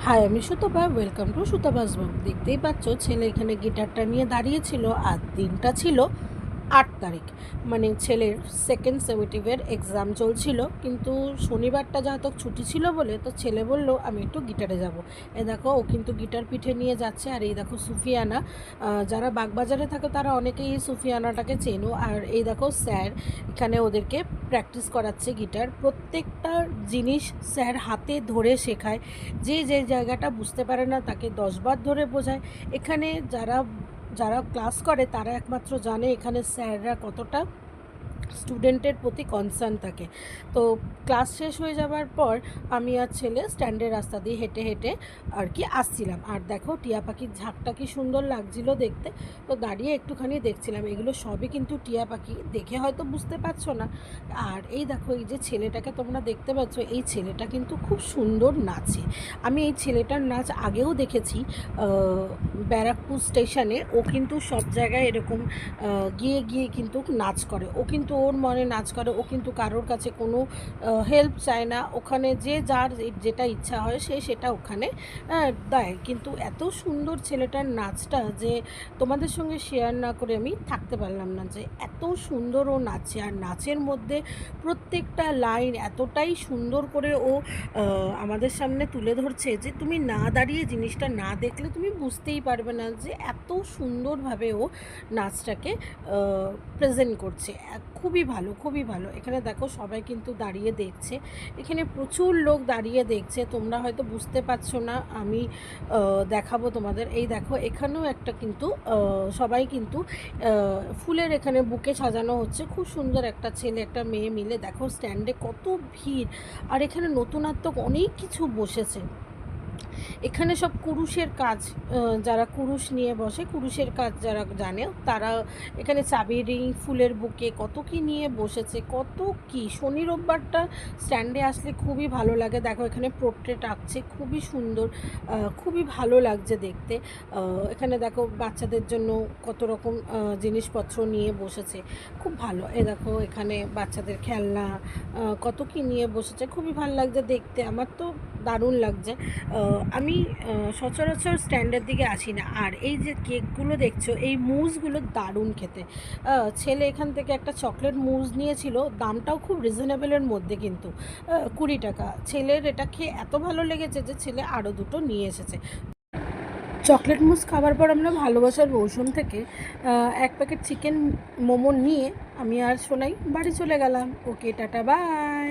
High, আমি Sutapa. Welcome to Sutapa's blog. দেখতেই পাচ্ছ ছেলে এখানে গিটারটা নিয়ে দাঁড়িয়েছিল। আর দিনটা ছিল 8 তারিখ, মানে ছেলের সেকেন্ড সেমিটিভের এক্সাম চলছিল। কিন্তু শনিবারটা যেহেতু ছুটি ছিল বলে তো ছেলে বলল আমি একটু গিটারে যাব। এ দেখো ও কিন্তু গিটার পিঠে নিয়ে যাচ্ছে। আর এই দেখো সুফিয়ানা, যারা বাগবাজারে থাকে তারা অনেকেই এই সুফিয়ানাটাকে চেনো। আর এই দেখো স্যার এখানে ওদেরকে প্র্যাকটিস করাচ্ছে গিটার। প্রত্যেকটা জিনিস স্যার হাতে ধরে শেখায়। যে যে জায়গাটা বুঝতে পারে না তাকে 10 বার ধরে বোঝায়। এখানে যারা যারা ক্লাস করে তারা একমাত্র জানে এখানে স্যাররা কতটা স্টুডেন্টের প্রতি কনসার্ন থাকে। তো ক্লাস শেষ হয়ে যাবার পর আমি আর ছেলে স্ট্যান্ডের রাস্তা দিয়ে হেঁটে হেঁটে আর কি আসছিলাম। আর দেখো টিয়া পাখির ঝাঁকটা কি সুন্দর লাগছিল দেখতে। তো দাঁড়িয়ে একটুখানি দেখছিলাম। এগুলো সবই কিন্তু টিয়া পাখি, দেখে হয়তো বুঝতে পারছো না। আর এই দেখো এই যে ছেলেটাকে তোমরা দেখতে পাচ্ছ, এই ছেলেটা কিন্তু খুব সুন্দর নাচে। আমি এই ছেলেটার নাচ আগেও দেখেছি ব্যারাকপুর স্টেশনে। ও কিন্তু সব জায়গায় এরকম গিয়ে গিয়ে কিন্তু নাচ করে। ও কিন্তু ওর মনে নাচ করে। ও কিন্তু কারোর কাছে কোনো হেল্প চায় না। ওখানে যে যার যেটা ইচ্ছা হয় সে সেটা ওখানে দেয়। কিন্তু এত সুন্দর ছেলেটার নাচটা যে তোমাদের সঙ্গে শেয়ার না করে আমি থাকতে পারলাম না, যে এত সুন্দর ও নাচে। আর নাচের মধ্যে প্রত্যেকটা লাইন এতটাই সুন্দর করে ও আমাদের সামনে তুলে ধরছে যে তুমি না দাঁড়িয়ে জিনিসটা না দেখলে তুমি বুঝতেই পারবে না যে এত সুন্দরভাবে ও নাচটাকে প্রেজেন্ট করছে। খুবই ভালো, খুবই ভালো। এখানে দেখো সবাই কিন্তু দাঁড়িয়ে দেখছে। এখানে প্রচুর লোক দাঁড়িয়ে দেখছে। তোমরা হয়তো বুঝতে পারছো না, আমি দেখাবো তোমাদের। এই দেখো এখানেও একটা কিন্তু সবাই কিন্তু ফুলের এখানে বুকে সাজানো হচ্ছে। খুব সুন্দর, একটা ছেলে একটা মেয়ে মিলে দেখো স্ট্যান্ডে কত ভিড়। আর এখানে নতুনত্ব অনেক কিছু বসেছে। এখানে সব কুরুশের কাজ, যারা কুরুশ নিয়ে বসে, কুরুশের কাজ যারা জানে তারা এখানে চাবির রিং, ফুলের বুকে কত কি নিয়ে বসেছে। কত কি শনি রোববারটা স্ট্যান্ডে আসলে খুবই ভালো লাগে। দেখো এখানে পোর্ট্রেট আঁকছে, খুবই সুন্দর, খুবই ভালো লাগছে দেখতে। এখানে দেখো বাচ্চাদের জন্য কত রকম জিনিসপত্র নিয়ে বসেছে, খুব ভালো। এ দেখো এখানে বাচ্চাদের খেলনা কত কি নিয়ে বসেছে, খুবই ভালো লাগছে দেখতে। আমার তো দারুণ লাগছে। আমি সচরাচর স্ট্যান্ডের দিকে আসি না। আর এই যে কেকগুলো দেখছো, এই মুজগুলো দারুণ খেতে। ছেলে এখান থেকে একটা চকলেট মুজ নিয়েছিল, দামটাও খুব রিজনেবলের মধ্যে, কিন্তু 20 টাকা। ছেলের এটা খেয়ে এত ভালো লেগেছে যে ছেলে আরও দুটো নিয়ে এসেছে। চকলেট মুজ খাবার পর আমরা ভালোবাসার মৌসুম থেকে 1 প্যাকেট চিকেন মোমো নিয়ে আমি আর সোনাই বাড়ি চলে গেলাম। ওকে, টাটা, বাই।